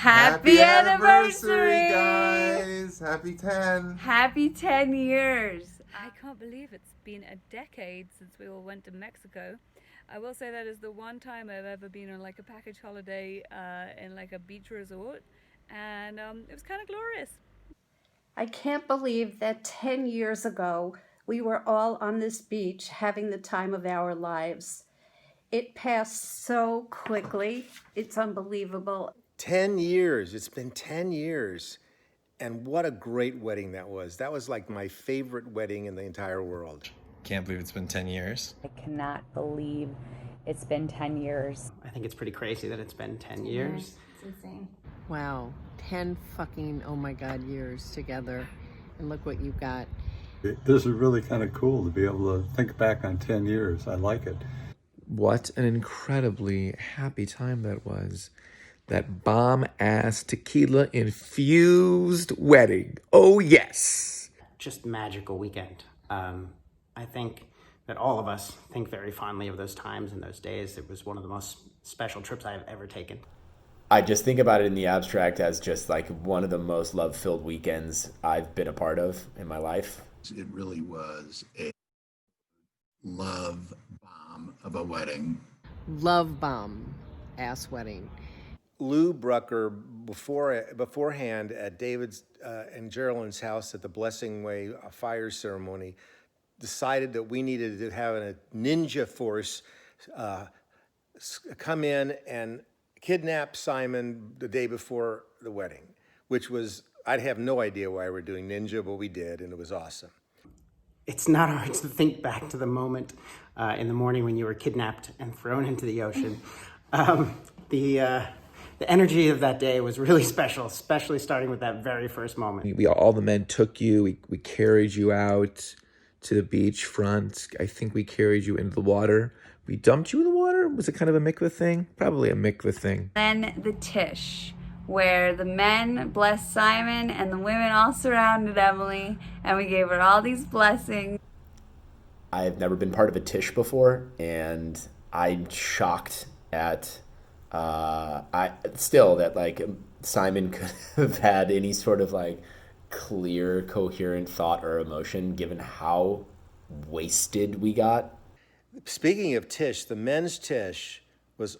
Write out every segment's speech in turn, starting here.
Happy anniversary, guys! Happy 10! Happy 10 years! I can't believe it's been a decade since we all went to Mexico. I will say that is the one time I've ever been on like a package holiday in like a beach resort, and it was kind of glorious. I can't believe that 10 years ago, we were all on this beach having the time of our lives. It passed so quickly. It's unbelievable. 10 years. It's been 10 years. And what a great wedding that was. That was like my favorite wedding in the entire world. Can't believe it's been 10 years. I cannot believe it's been 10 years. I think it's pretty crazy that it's been 10 years. It's insane. Wow, 10 fucking, oh my God, years together. And look what you've got. This is really kind of cool to be able to think back on 10 years. I like it. What an incredibly happy time that was. That bomb-ass tequila-infused wedding. Oh, yes. Just magical weekend. I think that all of us think very fondly of those times and those days. It was one of the most special trips I've ever taken. I just think about it in the abstract as just like one of the most love-filled weekends I've been a part of in my life. It really was a love bomb of a wedding. Love bomb ass wedding. Lou Brucker, beforehand at David's and Geraldine's house at the Blessing Way fire ceremony, decided that we needed to have a ninja force come in and kidnap Simon the day before the wedding, which was, I'd have no idea why we're doing ninja, but we did, and it was awesome. It's not hard to think back to the moment in the morning when you were kidnapped and thrown into the ocean. The energy of that day was really special, especially starting with that very first moment. All the men took you. We carried you out to the beach front. I think we carried you into the water. We dumped you in the water? Was it kind of a mikveh thing? Probably a mikveh thing. Then the Tish, where the men blessed Simon and the women all surrounded Emily, and we gave her all these blessings. I've never been part of a Tish before, and I'm shocked at that like Simon could have had any sort of like clear, coherent thought or emotion given how wasted we got. Speaking of Tish, the men's Tish was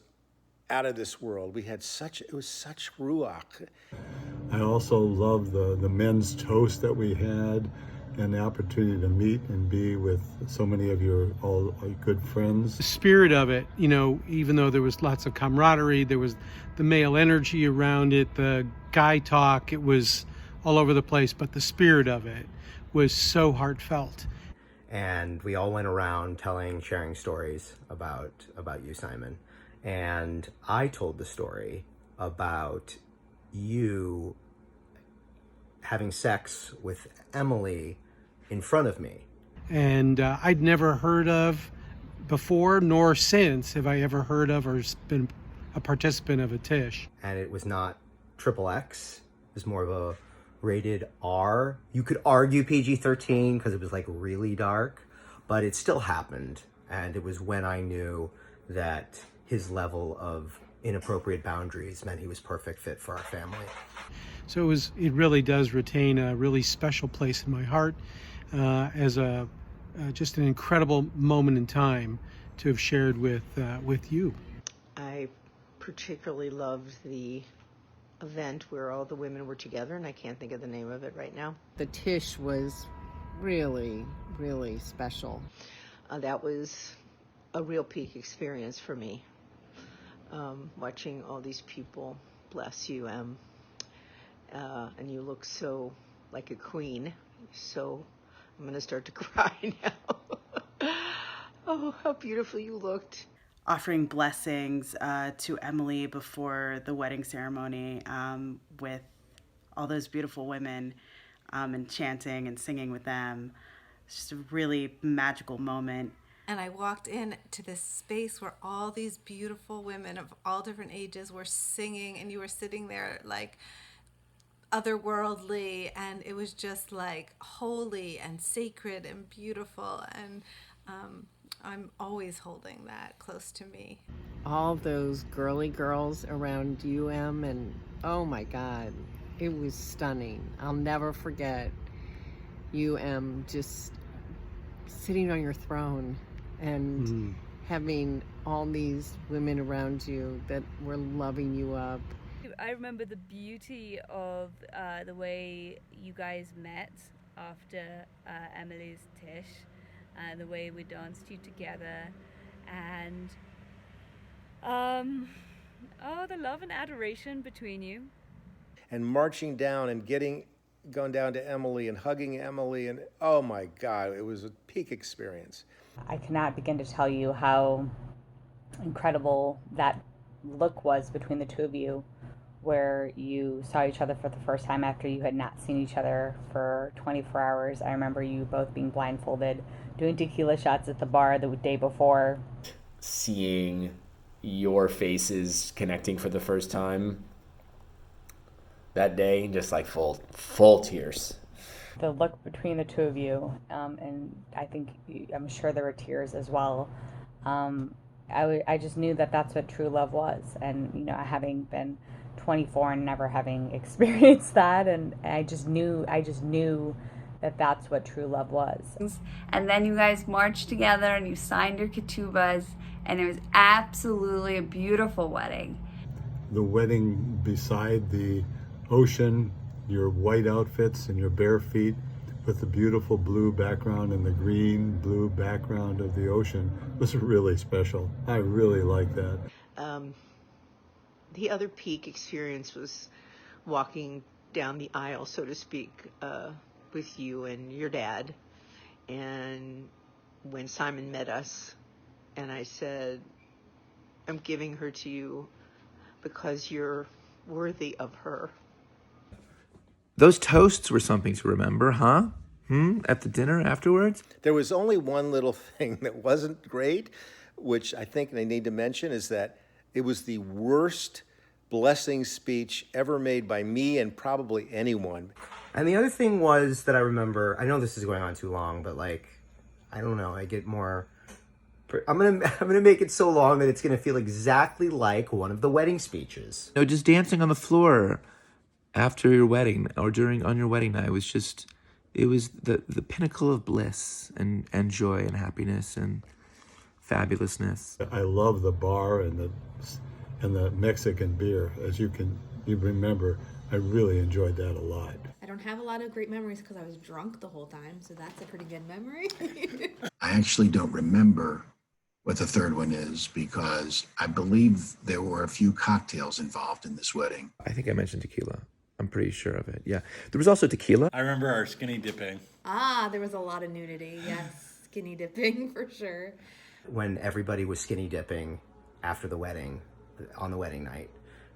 out of this world. It was such ruach. I also love the men's toast that we had and the opportunity to meet and be with so many of your good friends. The spirit of it, you know, even though there was lots of camaraderie, there was the male energy around it, the guy talk, it was all over the place, but the spirit of it was so heartfelt. And we all went around sharing stories about you, Simon. And I told the story about you having sex with Emily in front of me. And I'd never heard of before, nor since have I ever heard of or been a participant of a Tish. And it was not XXX. It was more of a rated R. You could argue PG-13 because it was like really dark, but it still happened. And it was when I knew that his level of inappropriate boundaries meant he was perfect fit for our family. So it really does retain a really special place in my heart as just an incredible moment in time to have shared with you. I particularly loved the event where all the women were together, and I can't think of the name of it right now. The Tish was really, really special. That was a real peak experience for me, watching all these people bless you, and you look so like a queen. So I'm going to start to cry now. Oh, how beautiful you looked. Offering blessings to Emily before the wedding ceremony with all those beautiful women and chanting and singing with them. It's just a really magical moment. And I walked into this space where all these beautiful women of all different ages were singing, and you were sitting there like otherworldly, and it was just like holy and sacred and beautiful. And I'm always holding that close to me. All those girly girls around UM, and oh my God, it was stunning. I'll never forget just sitting on your throne and having all these women around you that were loving you up. I remember the beauty of the way you guys met after Emily's Tish, the way we danced you together, and the love and adoration between you. And marching down and going down to Emily and hugging Emily, and oh my God, it was a peak experience. I cannot begin to tell you how incredible that look was between the two of you, where you saw each other for the first time after you had not seen each other for 24 hours. I remember you both being blindfolded, doing tequila shots at the bar the day before. Seeing your faces connecting for the first time that day, just like full tears. The look between the two of you, and I'm sure there were tears as well. I just knew that that's what true love was, and having been 24 and never having experienced that, and I just knew that that's what true love was. And then you guys marched together and you signed your ketubas, and it was absolutely a beautiful wedding. The wedding beside the ocean, your white outfits and your bare feet with the beautiful blue background and the green blue background of the ocean was really special. I really like that. The other peak experience was walking down the aisle, so to speak, with you and your dad. And when Simon met us, and I said, I'm giving her to you because you're worthy of her. Those toasts were something to remember, huh? At the dinner afterwards? There was only one little thing that wasn't great, which I think they need to mention, is that it was the worst blessing speech ever made by me and probably anyone. And the other thing was that I remember, I know this is going on too long, but I don't know, I get more, I'm gonna make it so long that it's gonna feel exactly like one of the wedding speeches. No, just dancing on the floor after your wedding or on your wedding night was just, it was the pinnacle of bliss and joy and happiness and fabulousness. I love the bar and the Mexican beer. As you remember, I really enjoyed that a lot. I don't have a lot of great memories because I was drunk the whole time, so that's a pretty good memory. I actually don't remember what the third one is because I believe there were a few cocktails involved in this wedding. I think I mentioned tequila. I'm pretty sure of it, yeah. There was also tequila. I remember our skinny dipping. There was a lot of nudity, yes. Skinny dipping for sure. When everybody was skinny dipping after the wedding, on the wedding night,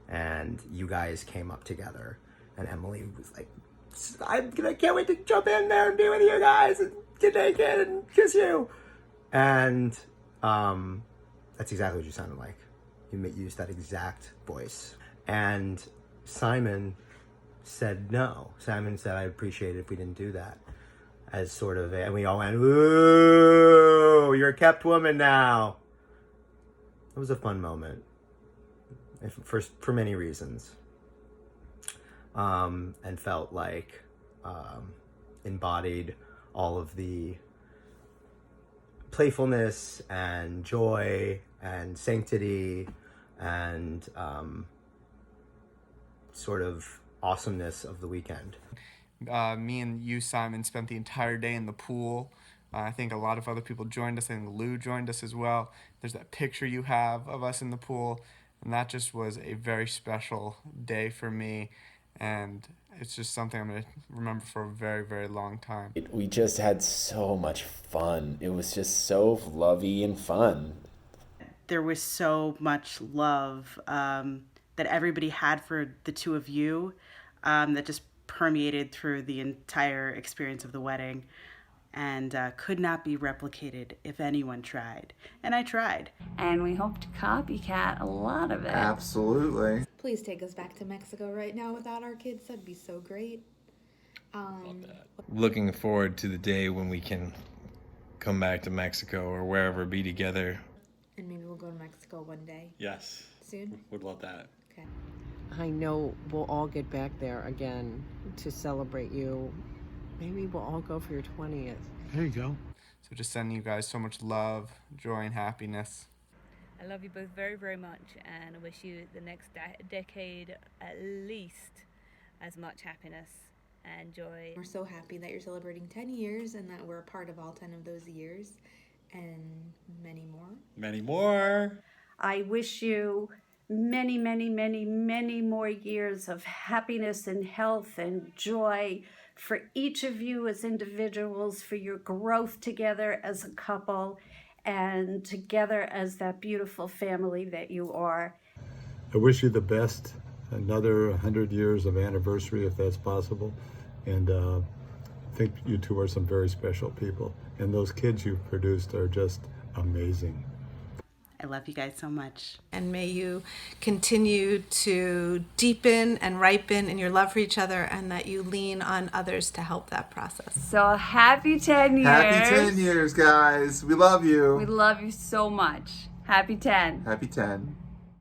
and you guys came up together, and Emily was like, I can't wait to jump in there and be with you guys and get naked and kiss you. And that's exactly what you sounded like. You used that exact voice. And Simon said no. Simon said, I'd appreciate it if we didn't do that. As sort of and we all went, ooh, you're a kept woman now. It was a fun moment. For many reasons. And felt like embodied all of the playfulness and joy and sanctity and sort of awesomeness of the weekend. Me and you, Simon, spent the entire day in the pool. I think a lot of other people joined us. I think Lou joined us as well. There's that picture you have of us in the pool, and that just was a very special day for me, and it's just something I'm going to remember for a very, very long time. We just had so much fun. It was just so lovey and fun. There was so much love that everybody had for the two of you that just permeated through the entire experience of the wedding and could not be replicated if anyone tried. And I tried. And we hope to copycat a lot of it. Absolutely. Please take us back to Mexico right now without our kids. That'd be so great. Looking forward to the day when we can come back to Mexico or wherever, be together. And maybe we'll go to Mexico one day. Yes. Soon? Would love that. Okay. I know we'll all get back there again to celebrate you. Maybe we'll all go for your 20th. There you go. So just sending you guys so much love, joy, and happiness. I love you both very, very much, and I wish you the next decade at least as much happiness and joy. We're so happy that you're celebrating 10 years and that we're a part of all 10 of those years and many more. Many more. I wish you many, many, many, many more years of happiness and health and joy for each of you as individuals, for your growth together as a couple, and together as that beautiful family that you are. I wish you the best, another 100 years of anniversary if that's possible. And I think you two are some very special people. And those kids you've produced are just amazing. I love you guys so much. And may you continue to deepen and ripen in your love for each other, and that you lean on others to help that process. So happy 10 years. Happy 10 years, guys. We love you. We love you so much. Happy 10. Happy 10.